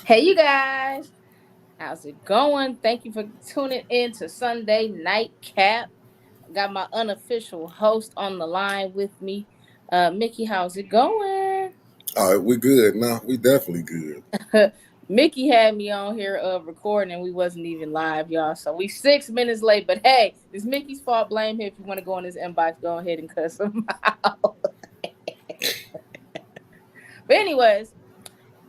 Hey, you guys, how's it going? Thank you for tuning in to Sunday Nightcap. Got my unofficial host on the line with me. Mickey, how's it going? All right, we good now. We definitely good. Mickey had me on here recording and we wasn't even live, y'all. So we 6 minutes late, but hey, it's Mickey's fault. Blame him if you want to go in his inbox. Go ahead and cuss him out. But anyways,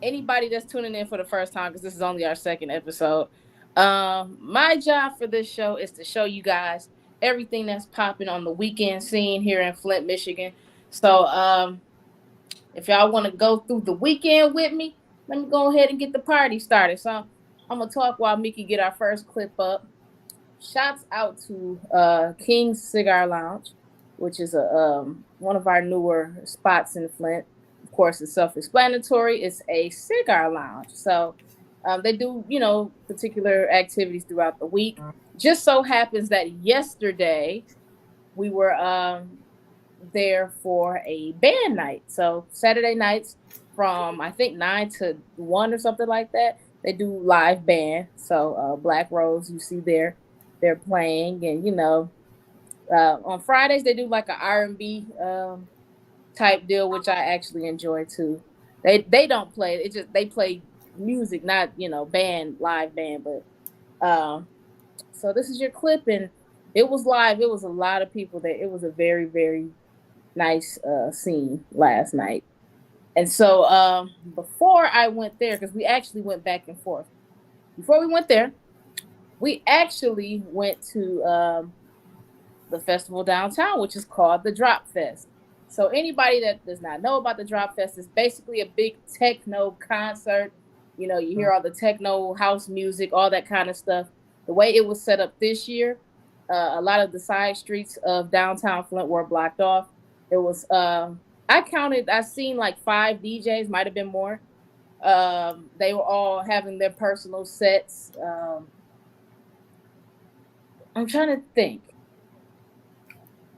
anybody that's tuning in for the first time, because this is only our second episode, my job for this show is to show you guys everything that's popping on the weekend scene here in Flint, Michigan. So if y'all want to go through the weekend with me, let me go ahead and get the party started. So I'm gonna talk while Mickey get our first clip up. Shouts out to King's Cigar Lounge, which is a one of our newer spots in Flint. Of course, it's self-explanatory. It's a cigar lounge, so they do particular activities throughout the week. Just so happens that yesterday we were there for a band night. So Saturday nights from I think 9 to 1 or something like that. They do live band. So Black Rose, you see there, they're playing, and on Fridays they do like an R&B type deal, which I actually enjoy too. They don't play it; just they play music, not band live band. But so this is your clip, and it was live. It was a lot of people there. It was a very very nice scene last night. And so before I went there, because we actually went back and forth. Before we went there, we actually went to the festival downtown, which is called the Drop Fest. So anybody that does not know about the Drop Fest is basically a big techno concert. You hear all the techno house music, all that kind of stuff. The way it was set up this year, a lot of the side streets of downtown Flint were blocked off. It was I seen like 5 DJs, might have been more. They were all having their personal sets. I'm trying to think.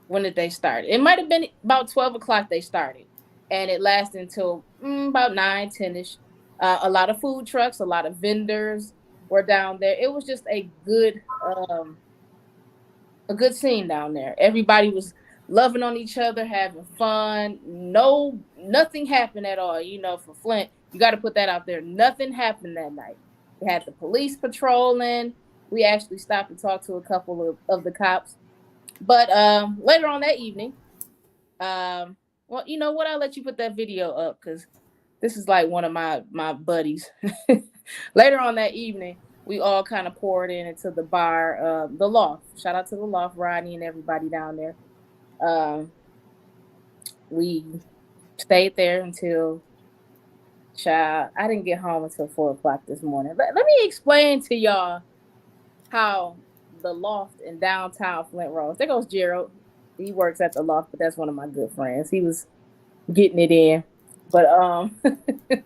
When did they start? It might have been about 12 o'clock they started, and it lasted until about 9, 10ish. A lot of food trucks, a lot of vendors were down there. It was just a good scene down there. Everybody was loving on each other, having fun. Nothing happened at all. For Flint, you got to put that out there. Nothing happened that night. We had the police patrolling. We actually stopped and talked to a couple of the cops. But later on that evening, well, you know what? I'll let you put that video up because this is like one of my buddies. Later on that evening, we all kind of poured in into the bar, the Loft. Shout out to the Loft, Rodney, and everybody down there. Um, we stayed there until child. I didn't get home until 4 o'clock this morning. Let me explain to y'all how the Loft in downtown Flint Rose. There goes Gerald. He works at the Loft, but that's one of my good friends. He was getting it in. But the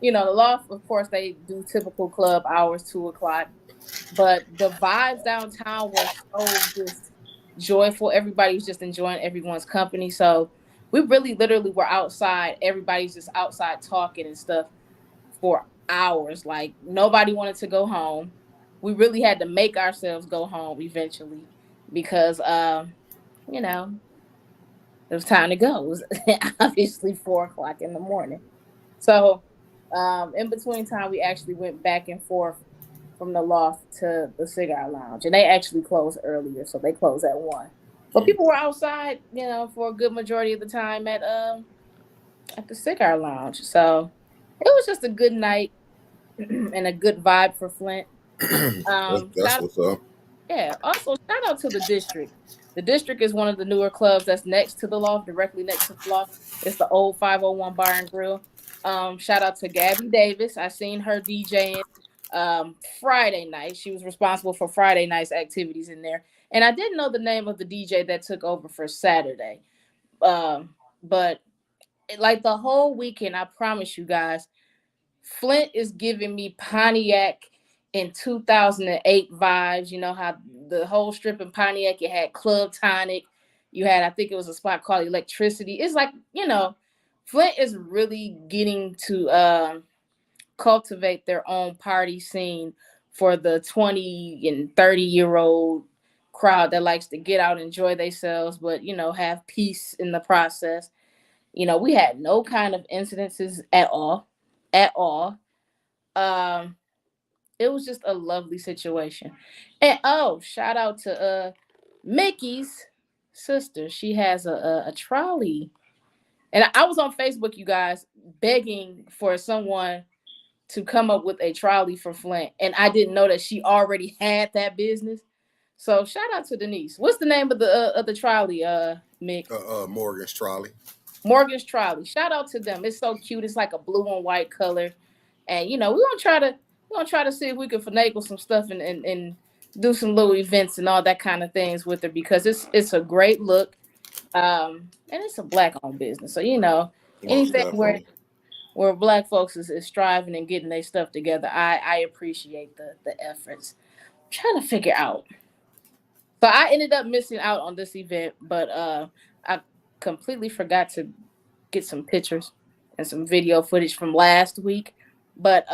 Loft, of course, they do typical club hours, 2 o'clock. But the vibes downtown were so just joyful. Everybody was just enjoying everyone's company. So we really literally were outside. Everybody's just outside talking and stuff for hours. Like nobody wanted to go home. We really had to make ourselves go home eventually because you know, it was time to go. It was obviously 4 o'clock in the morning. So in between time, we actually went back and forth from the Loft to the cigar lounge, and they actually closed earlier, so they closed at 1. But people were outside, for a good majority of the time at the cigar lounge. So it was just a good night and a good vibe for Flint. That's Shout what's up. Yeah. Also, shout out to the district. The district is one of the newer clubs that's next to the Loft, directly next to the Loft. It's the old 501 Bar and Grill. Shout out to Gabby Davis. I seen her DJing Friday night. She was responsible for Friday night's activities in there. And I didn't know the name of the DJ that took over for Saturday. But like the whole weekend, I promise you guys, Flint is giving me Pontiac in 2008 vibes. You know how the whole strip in Pontiac, you had Club Tonic, you had, I think it was a spot called Electricity. It's like, Flint is really getting to cultivate their own party scene for the 20 and 30-year-old crowd that likes to get out, enjoy themselves, but have peace in the process. We had no kind of incidences at all, at all. Um, it was just a lovely situation. And oh, shout out to Mickey's sister. She has a trolley. And I was on Facebook, you guys, begging for someone to come up with a trolley for Flint. And I didn't know that she already had that business. So shout out to Denise. What's the name of the trolley, Mick? Morgan's Trolley. Morgan's Trolley. Shout out to them. It's so cute. It's like a blue and white color. And we're gonna try to see if we can finagle some stuff and do some little events and all that kind of things with her, because it's a great look. And it's a black owned business. So anything where black folks is striving and getting their stuff together, I appreciate the efforts. I'm trying to figure out. So I ended up missing out on this event, but I completely forgot to get some pictures and some video footage from last week. But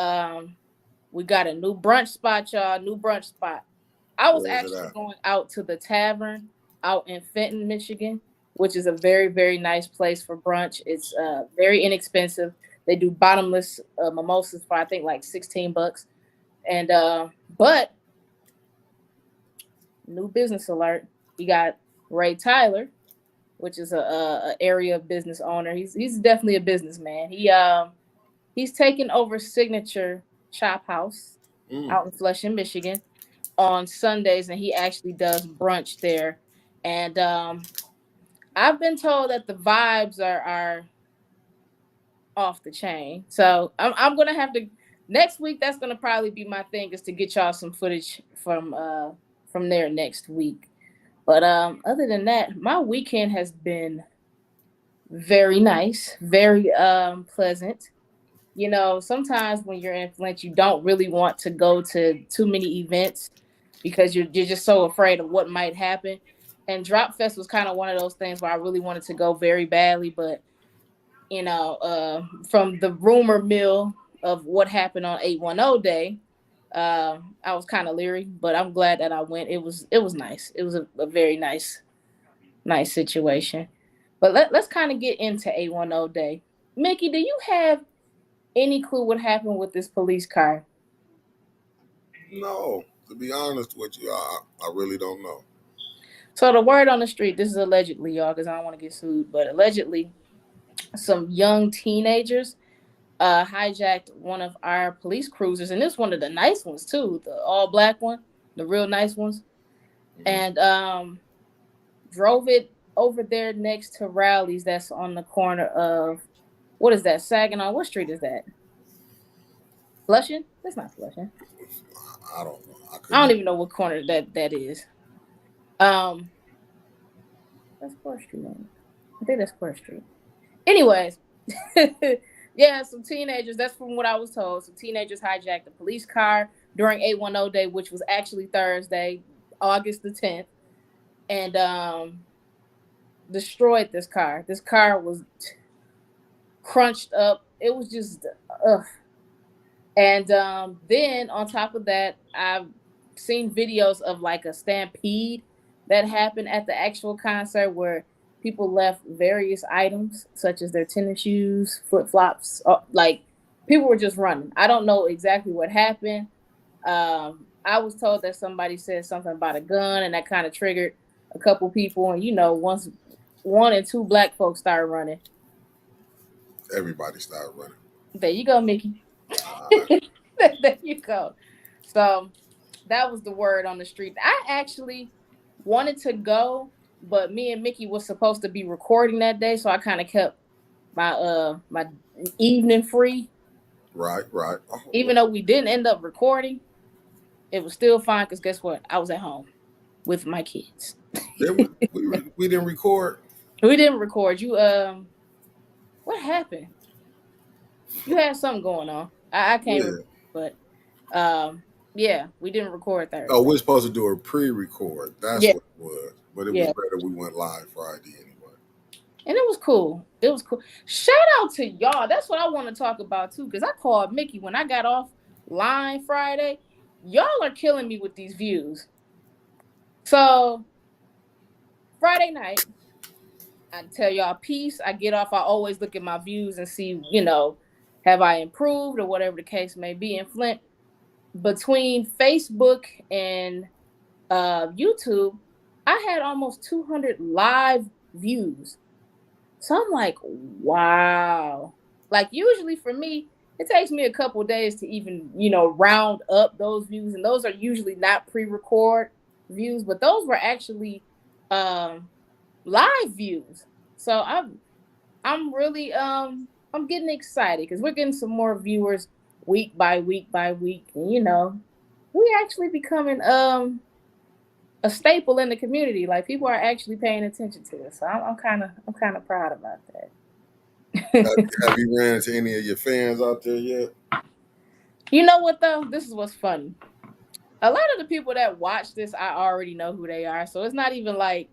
we got a new brunch spot, y'all. New brunch spot. I was actually going out to the Tavern out in Fenton, Michigan, which is a very, very nice place for brunch. It's very inexpensive. They do bottomless mimosas for I think like $16. And but new business alert. You got Ray Tyler, which is a area business owner. He's definitely a businessman. He's taken over Signature Chop House out in Flushing, Michigan, on Sundays, and he actually does brunch there. And I've been told that the vibes are off the chain. So I'm gonna have to next week. That's gonna probably be my thing, is to get y'all some footage from there next week. But other than that, my weekend has been very nice, very pleasant. Sometimes when you're in Flint, you don't really want to go to too many events because you're just so afraid of what might happen. And Drop Fest was kind of one of those things where I really wanted to go very badly, but from the rumor mill of what happened on 810 Day, I was kind of leery, but I'm glad that I went. It was nice. It was a very nice situation. But let's kind of get into 810 Day. Mickey, do you have any clue what happened with this police car? No, to be honest with you, I really don't know. So the word on the street, this is allegedly, y'all, because I don't want to get sued, but allegedly some young teenagers hijacked one of our police cruisers, and this one of the nice ones too, the all black one, the real nice ones, and drove it over there next to Rowley's. That's on the corner of, what is that, Saginaw? What street is that? Flushing? That's not Flushing. I don't know. I don't even know what corner that is. That's 4th Street. I think that's 4th Street. Anyways, yeah, some teenagers, that's from what I was told. Some teenagers hijacked a police car during 810 Day, which was actually Thursday, August the 10th, and destroyed this car. This car was crunched up. It was just, ugh. And then on top of that, I've seen videos of like a stampede that happened at the actual concert where people left various items such as their tennis shoes, flip-flops, like people were just running. I don't know exactly what happened. I was told that somebody said something about a gun, and that kind of triggered a couple people. And once 1 and 2 black folks started running, everybody started running. There you go, Mickey. There you go. So that was the word on the street. I actually wanted to go, but me and Mickey was supposed to be recording that day, so I kind of kept my my evening free. Right. Oh, even though we didn't end up recording, it was still fine, because guess what? I was at home with my kids. we didn't record. We didn't record. You what happened? You had something going on. I can't remember, but yeah, we didn't record Thursday. Oh, we're supposed to do a pre-record. That's what it was. But it was better we went live Friday anyway. And it was cool. It was cool. Shout out to y'all. That's what I want to talk about too. Because I called Mickey when I got off line Friday. Y'all are killing me with these views. So Friday night, I tell y'all peace. I get off. I always look at my views and see, have I improved or whatever the case may be. In Flint, between Facebook and YouTube, I had almost 200 live views. So I'm like, wow. Like usually for me, it takes me a couple of days to even, round up those views. And those are usually not pre-record views, but those were actually live views. So I'm really I'm getting excited because we're getting some more viewers week by week by week. And we actually becoming a staple in the community. Like people are actually paying attention to us. So I'm kind of proud about that. Have you ran into any of your fans out there yet? You know what though? This is what's funny. A lot of the people that watch this, I already know who they are. So it's not even like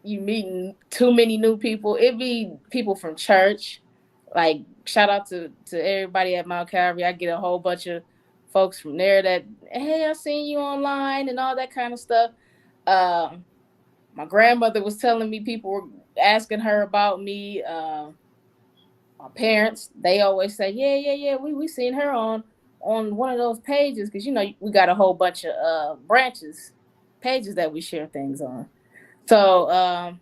you meeting too many new people. It be people from church. Like shout out to everybody at Mount Calvary. I get a whole bunch of folks from there that, hey, I seen you online and all that kind of stuff. My grandmother was telling me people were asking her about me. My parents, they always say, yeah, we seen her on one of those pages because we got a whole bunch of branches, pages that we share things on. So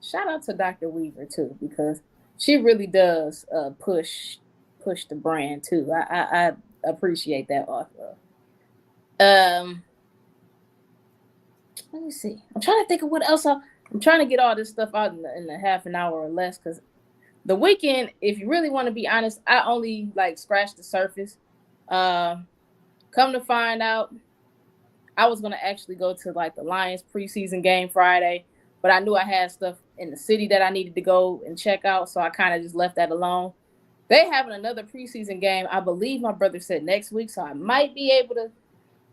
shout out to Dr. Weaver too because she really does push the brand too. I appreciate that author. Let me see. I'm trying to think of what else. I'm trying to get all this stuff out in a half an hour or less because the weekend, if you really want to be honest, I only like scratched the surface. Come to find out, I was gonna actually go to like the Lions preseason game Friday, but I knew I had stuff in the city that I needed to go and check out, so I kind of just left that alone. They having another preseason game, I believe my brother said next week, so I might be able to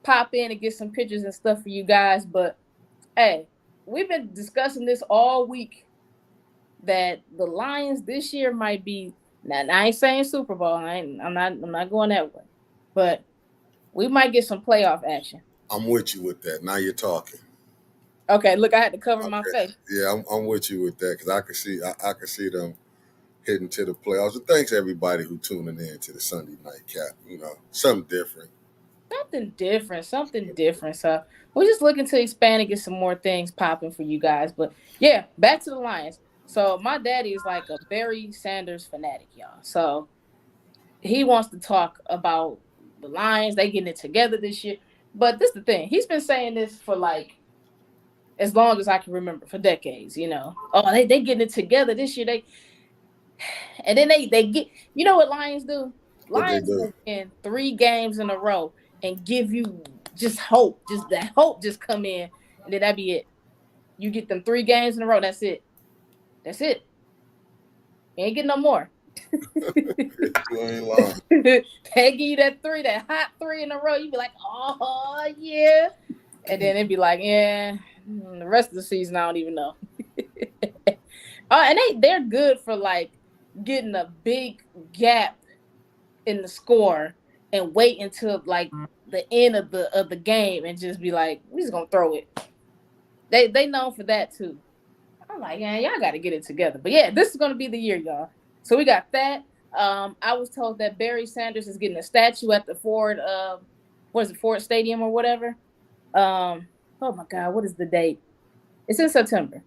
pop in and get some pictures and stuff for you guys. But hey, we've been discussing this all week that the Lions this year might be. Now I ain't saying Super Bowl. I'm not going that way, but we might get some playoff action. I'm with you with that. Now you're talking. Okay, look, I had to cover my face. Yeah, I'm with you with that because I can see them heading to the playoffs. And thanks everybody who tuning in to the Sunday Night Cap. Something different. Something different. So we're just looking to expand and get some more things popping for you guys. But yeah, back to the Lions. So my daddy is like a Barry Sanders fanatic, y'all. So he wants to talk about the Lions. They getting it together this year. But this is the thing. He's been saying this for like as long as I can remember, for decades, Oh, they getting it together this year. And then they get, you know what Lions do? What they Lions do? will win 3 games in a row and give you just hope. Just that hope just come in, and then that be it. You get them 3 games in a row. That's it. That's it. You ain't getting no more. You ain't lying. They give you that hot 3 in a row. You be like, oh yeah, and then it'd be like, yeah. The rest of the season, I don't even know. And they're good for like getting a big gap in the score and wait until like the end of the game and just be like, we're just gonna throw it. They known for that too. I'm like, yeah, y'all got to get it together. But yeah, this is gonna be the year, y'all. So we got that. I was told that Barry Sanders is getting a statue at the Ford, Ford Stadium or whatever. Oh my God, what is the date? It's in September.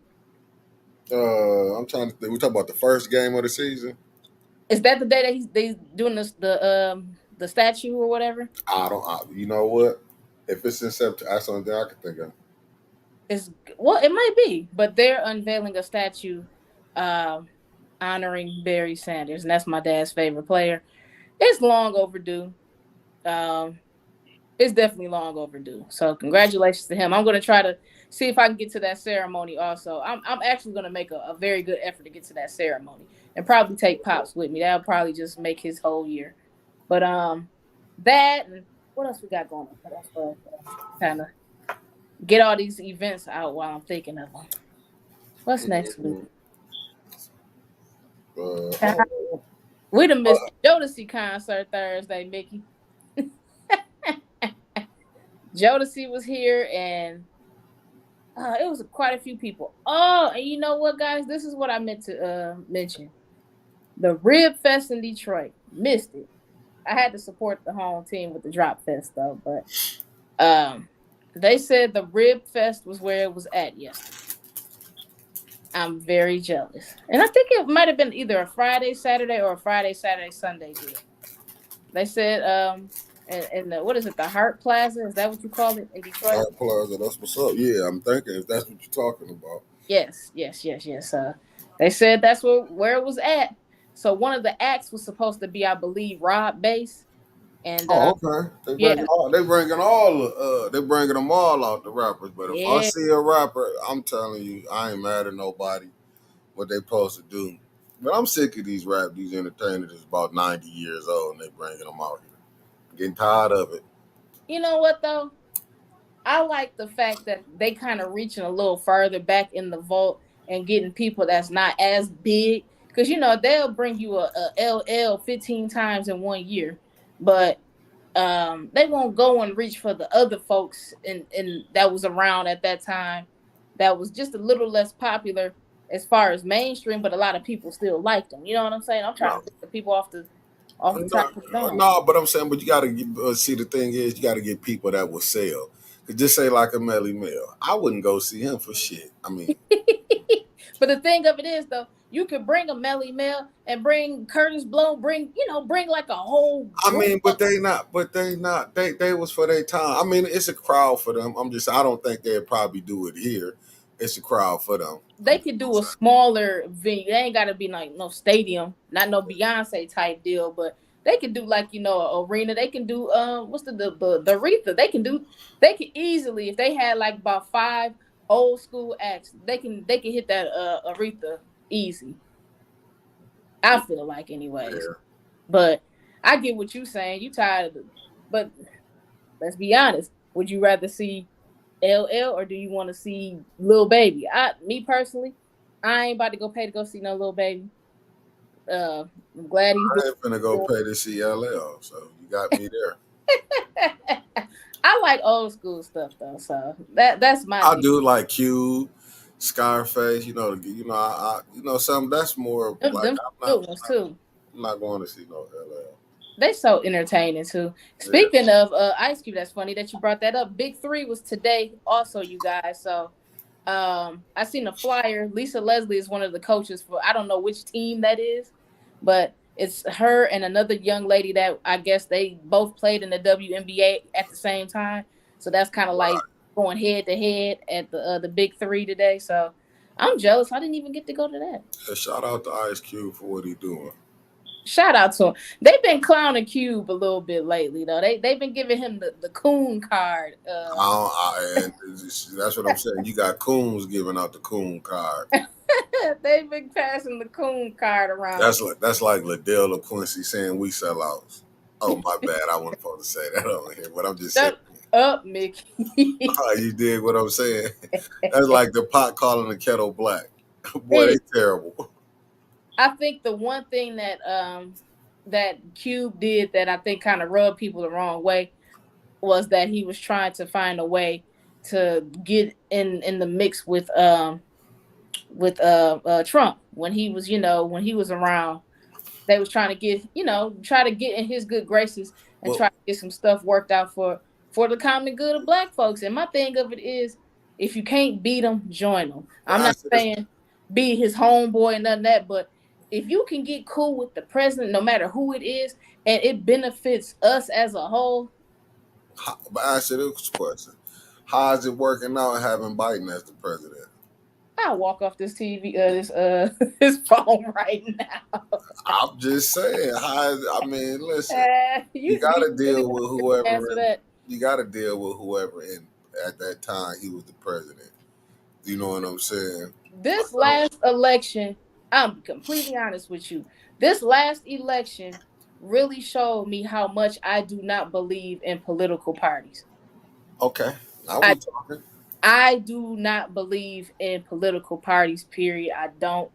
I'm trying to think. We talk about the first game of the season. Is that the day that they doing the statue or whatever? You know what? If it's in September, that's the only thing I can think of. Well, it might be, but they're unveiling a statue, honoring Barry Sanders, and that's my dad's favorite player. It's long overdue. It's definitely long overdue. So congratulations to him. I'm going to try to see if I can get to that ceremony also. I'm actually going to make a very good effort to get to that ceremony and probably take Pops with me. That'll probably just make his whole year. But that and what else we got going on? That's what kind of get all these events out while I'm thinking of them. What's next week? I don't We done missed the Jodeci concert Thursday, Mickey. Jodeci was here, and it was quite a few people. Oh, and you know what, guys? This is what I meant to mention. The Rib Fest in Detroit. Missed it. I had to support the home team with the Drop Fest, though. But they said the Rib Fest was where it was at yesterday. I'm very jealous. And I think it might have been either a Friday, Saturday, or a Friday, Saturday, Sunday deal. They said, and what is it, the Hart Plaza? Is that what you call it in Detroit? Hart Plaza, that's what's up. Yeah, I'm thinking if that's what you're talking about. Yes. They said that's where it was at. So one of the acts was supposed to be, I believe, Rob Bass. And Okay. They yeah, bringing them all out, the rappers. But if I yeah. see a rapper, I'm telling you, I ain't mad at nobody what they supposed to do. But I'm sick of these entertainers that's about 90 years old and they bringing them out here. Getting tired of it. You know what though? I like the fact that they kind of reaching a little further back in the vault and getting people that's not as big. Because, they'll bring you a LL 15 times in 1 year. But they won't go and reach for the other folks in that was around at that time that was just a little less popular as far as mainstream, but a lot of people still like them. You know what I'm saying? I'm trying to get the people off the top of the dome. No, but I'm saying, but you got to see, the thing is, you got to get people that will sell. Just say like a Melly Mel. I wouldn't go see him for shit. I mean, but the thing of it is, though, you could bring a Melly Mel and bring Curtis Blow, bring like a whole. I mean, but they was for their time. I mean, it's a crowd for them. I don't think they'd probably do it here. It's a crowd for them. They could do a smaller venue. They ain't got to be like no stadium, not no Beyonce type deal, but they could do like an arena. They can do what's the Aretha. They can easily, if they had like about 5 old school acts, they can hit that Aretha easy. I feel like, anyways. Yeah. But I get what you're saying. You tired of it. But let's be honest. Would you rather see LL or do you want to see Lil Baby? Me personally, I ain't about to go pay to go see no Lil Baby. I'm glad he's. I ain't finna go pay to see LL, so you got me there. I like old school stuff though, so that's my. I do like Cube, Scarface. Something that's more them, like I'm not going to see no LL. They so entertaining too. Speaking of Ice Cube, that's funny that you brought that up. Big 3 was today also, you guys. So I seen a flyer. Lisa Leslie is one of the coaches for, I don't know which team that is, but it's her and another young lady that I guess they both played in the WNBA at the same time. So that's kind of like going head to head at the Big 3 today. So I'm jealous. I didn't even get to go to that. Shout out to Ice Cube for what he doing. Shout out to him. They've been clowning Cube a little bit lately, though. They've been giving him the coon card. And that's what I'm saying. You got coons giving out the coon card. They've been passing the coon card around. That's like Liddell or Quincy saying we sell outs. Oh, my bad. I wasn't supposed to say that over here, but I'm just saying. Up, Mickey. You dig what I'm saying? That's like the pot calling the kettle black. Boy, they terrible. I think the one thing that that Cube did that I think kind of rubbed people the wrong way was that he was trying to find a way to get in the mix with Trump when he was around. They was trying to get in his good graces and try to get some stuff worked out for the common good of black folks. And my thing of it is, if you can't beat them, join them. I'm not saying be his homeboy and none of that, but if you can get cool with the president, no matter who it is, and it benefits us as a whole. But I ask you this question: how is it working out having Biden as the president? I'll walk off this TV, his phone right now. I'm just saying. Listen, you got to deal with whoever. You got to deal with whoever at that time he was the president. You know what I'm saying? This last election, I'm completely honest with you. This last election really showed me how much I do not believe in political parties. Okay, now we're talking. I do not believe in political parties, period. I don't.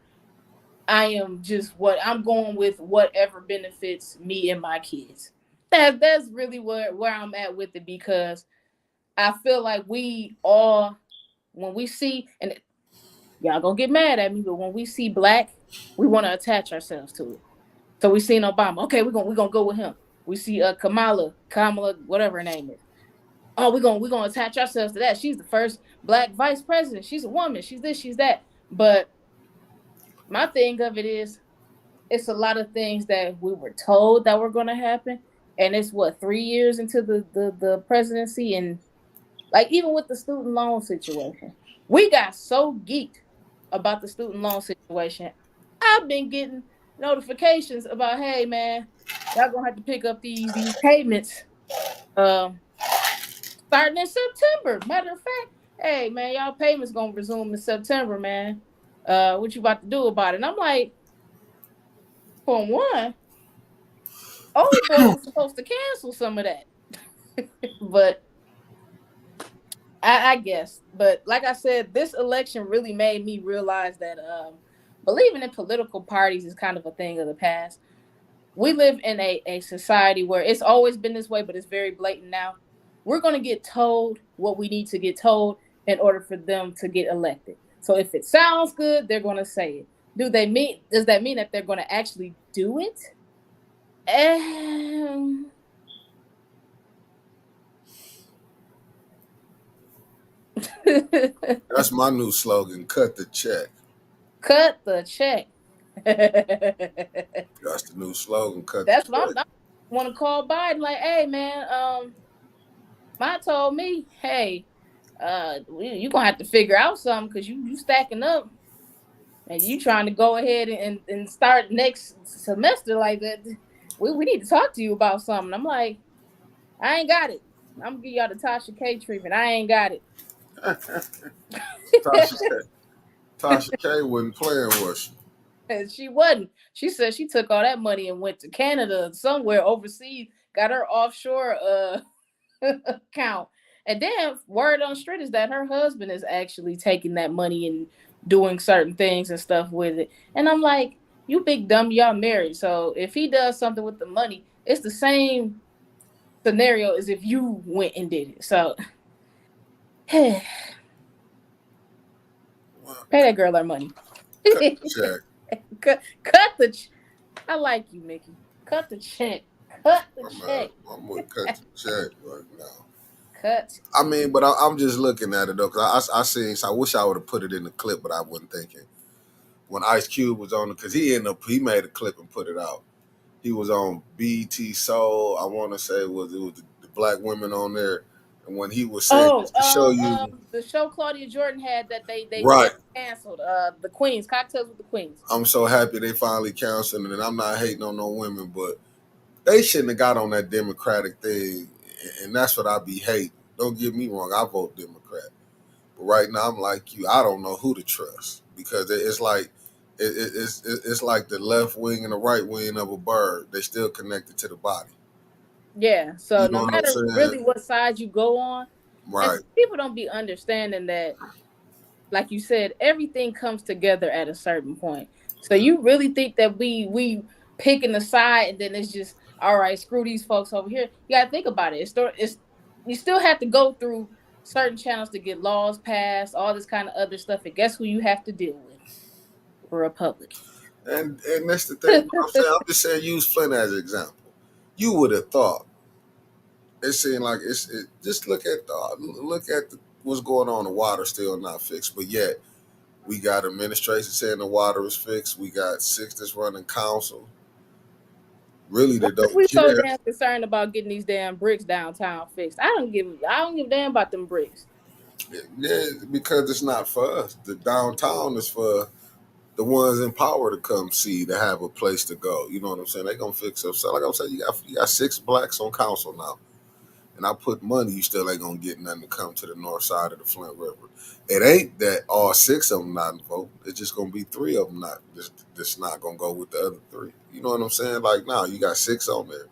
I am just I'm going with whatever benefits me and my kids. That's really where I'm at with it, because I feel like we all, when we see, and y'all gonna get mad at me, but when we see black, we want to attach ourselves to it. So we seen Obama. Okay, we're gonna go with him. We see Kamala, whatever her name is. Oh, we're gonna attach ourselves to that. She's the first black vice president. She's a woman. She's this. She's that. But my thing of it is, it's a lot of things that we were told that were going to happen, and it's 3 years into the presidency, and like even with the student loan situation, we got so geeked about the student loan situation. I've been getting notifications about, hey man, y'all gonna have to pick up these payments starting in September. Matter of fact, hey man, y'all payments gonna resume in September, man. What you about to do about it? And I'm like, for one, old boy was supposed to cancel some of that. But I guess. But like I said, this election really made me realize that believing in political parties is kind of a thing of the past. We live in a society where it's always been this way, but it's very blatant now. We're going to get told what we need to get told in order for them to get elected. So if it sounds good, they're going to say it. Does that mean that they're going to actually do it? That's my new slogan. Cut the check. Cut the check. That's the new slogan. That's what I want to call Biden. Like, hey man, Ma told me, hey, you gonna have to figure out something, because you stacking up, and you trying to go ahead and start next semester like that. We need to talk to you about something. I'm like, I ain't got it. I'm gonna give y'all the Tasha K treatment. I ain't got it. Tasha K wasn't playing with you. She wasn't. She said she took all that money and went to Canada, somewhere overseas, got her offshore account. And then word on the street is that her husband is actually taking that money and doing certain things and stuff with it. And I'm like, you big dumb, y'all married. So if he does something with the money, it's the same scenario as if you went and did it. So pay that girl her money. Cut the check. cut the check. I like you, Mickey. Cut the check. Cut the check. I'm gonna cut the check right now. Cut. I mean, but I'm just looking at it though, because I wish I would have put it in the clip, but I wasn't thinking. When Ice Cube was on it, because he made a clip and put it out. He was on BET Soul. I want to say it was the black women on there, and when he was saying to show you the show Claudia Jordan had that they right canceled, the Queens, Cocktails with the Queens. I'm so happy they finally canceled it, and I'm not hating on no women, but they shouldn't have got on that Democratic thing, and that's what I be hating. Don't get me wrong, I vote Democrat, but right now I'm like you. I don't know who to trust, because it's like it's like the left wing and the right wing of a bird. They still connected to the body. Yeah. So you know, no matter really what side you go on, right? People don't be understanding that, like you said, everything comes together at a certain point. So you really think that we picking a side and then it's just, all right, screw these folks over here? You gotta think about it. It's you still have to go through certain channels to get laws passed, all this kind of other stuff. And guess who you have to deal with? Republicans. And that's the thing. I'm just saying, use Flint as an example. You would have thought it seemed like just look at what's going on. The water's still not fixed, but yet we got administration saying the water is fixed. We got 6 that's running council. Really, they don't. We so damn concerned about getting these damn bricks downtown fixed. I don't give a damn about them bricks. Yeah, because it's not for us. The downtown is for the ones in power to come see, to have a place to go. You know what I'm saying? They gonna fix up. So like I'm saying, you got 6 blacks on council now, and I put money. You still ain't gonna get nothing to come to the north side of the Flint River. It ain't that all 6 of them not vote. It's just gonna be 3 of them not. Just not gonna go with the other 3. You know what I'm saying? Like now, you got 6 on there.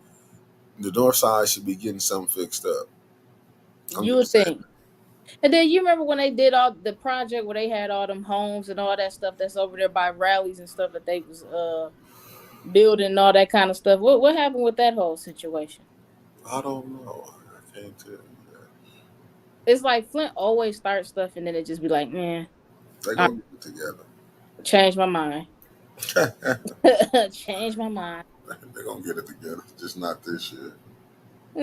The north side should be getting something fixed up. You would think. And then you remember when they did all the project where they had all them homes and all that stuff that's over there by rallies and stuff that they was building and all that kind of stuff. What happened with that whole situation? I don't know. I can't tell you that. It's like Flint always starts stuff and then it just be like, man, they gonna get it together. Change my mind. Change my mind. They're gonna get it together. Just not this year.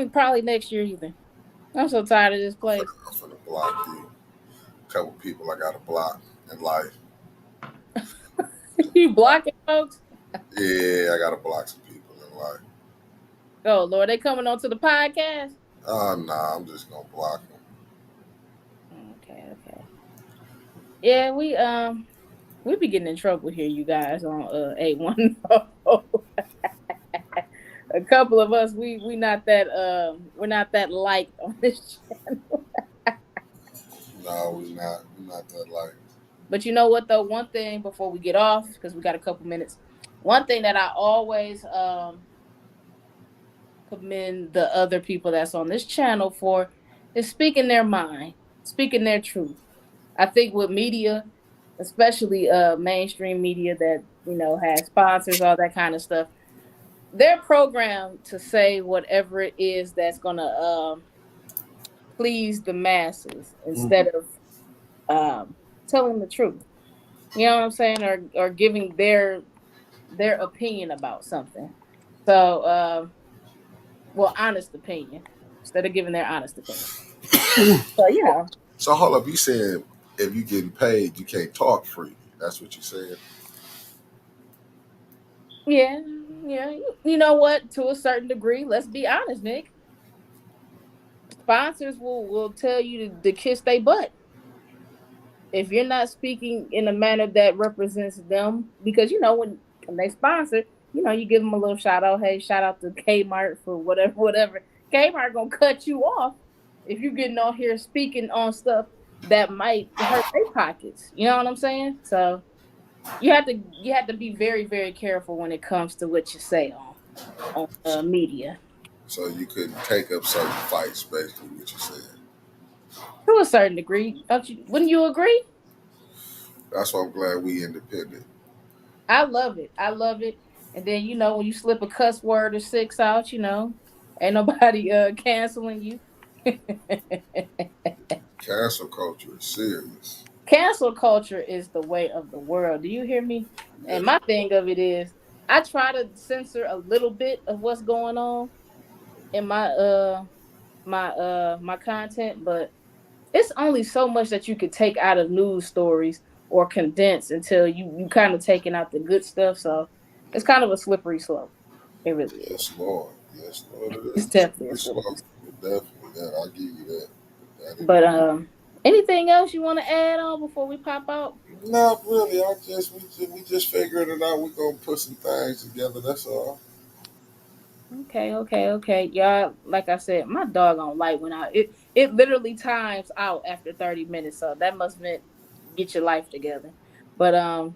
Probably next year either. I'm so tired of this place. I'm finna block you. A couple people I gotta block in life. You blocking folks? Yeah, I gotta block some people in life. Oh Lord, they coming onto the podcast? Nah, I'm just gonna block them. Okay. Yeah, we be getting in trouble here, you guys, on 810. A couple of us, we're not that liked on this channel. No, we're not that liked. But you know what though? One thing before we get off, because we got a couple minutes. One thing that I always commend the other people that's on this channel for is speaking their mind, speaking their truth. I think with media, especially mainstream media that has sponsors, all that kind of stuff, they're programmed to say whatever it is that's gonna please the masses instead of telling the truth. You know what I'm saying, or giving their opinion about something. So, honest opinion instead of giving their honest opinion. So So hold up, you saying if you getting paid, you can't talk free? That's what you said. Yeah. You know what? To a certain degree, let's be honest, Nick. Sponsors will tell you to kiss their butt if you're not speaking in a manner that represents them. Because when they sponsor, you give them a little shout out. Hey, shout out to Kmart for whatever. Kmart gonna cut you off if you're getting on here speaking on stuff that might hurt their pockets. You know what I'm saying? So you have to be very, very careful when it comes to what you say on media. So you couldn't take up certain fights, basically, what you said. To a certain degree, wouldn't you agree? That's why I'm glad we independent. I love it. And then when you slip a cuss word or 6 out, ain't nobody canceling you. Cancel culture is serious. Cancel culture is the way of the world. Do you hear me? Yeah. And my thing of it is, I try to censor a little bit of what's going on in my my content, but it's only so much that you could take out of news stories or condense until you kind of taking out the good stuff. So it's kind of a slippery slope. It really is. Yes, Lord. Yes, Lord. It's definitely a slippery slope. Definitely, yeah, I'll give you that. But anything else you want to add on before we pop out? Not really. We just figuring it out. We're gonna put some things together. That's all. Okay. Y'all, like I said, my doggone light went out. It literally times out after 30 minutes. So that must mean get your life together. But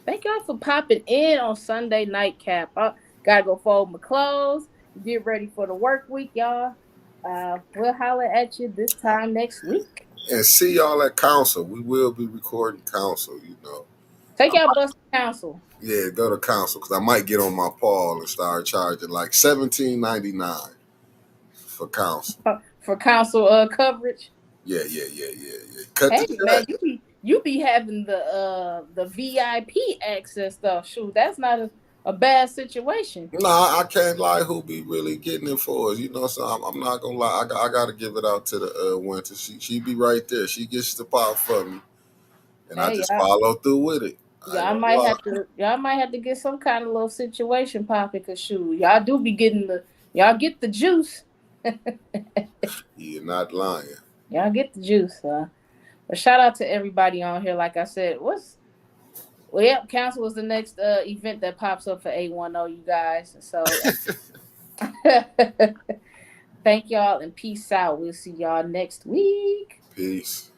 thank y'all for popping in on Sunday Nightcap. I gotta go fold my clothes, get ready for the work week, y'all. We'll holler at you this time next week. And see y'all at council. We will be recording council, Take y'all bus to council. Yeah, go to council because I might get on my Paul and start charging like $17.99 for council. For council coverage. Yeah. Cut hey man, you be having the VIP access stuff. Shoot, that's not a bad situation. No, I can't lie. Who be really getting it for us? So I'm not gonna lie. I gotta give it out to the Winter. She be right there. She gets the pop for me, and I just follow through with it. Y'all might have to get some kind of little situation popping, cause shoot, y'all do be getting y'all get the juice. You're not lying. Y'all get the juice. But shout out to everybody on here. Like I said, council was the next event that pops up for 810, you guys. So thank y'all and peace out. We'll see y'all next week. Peace.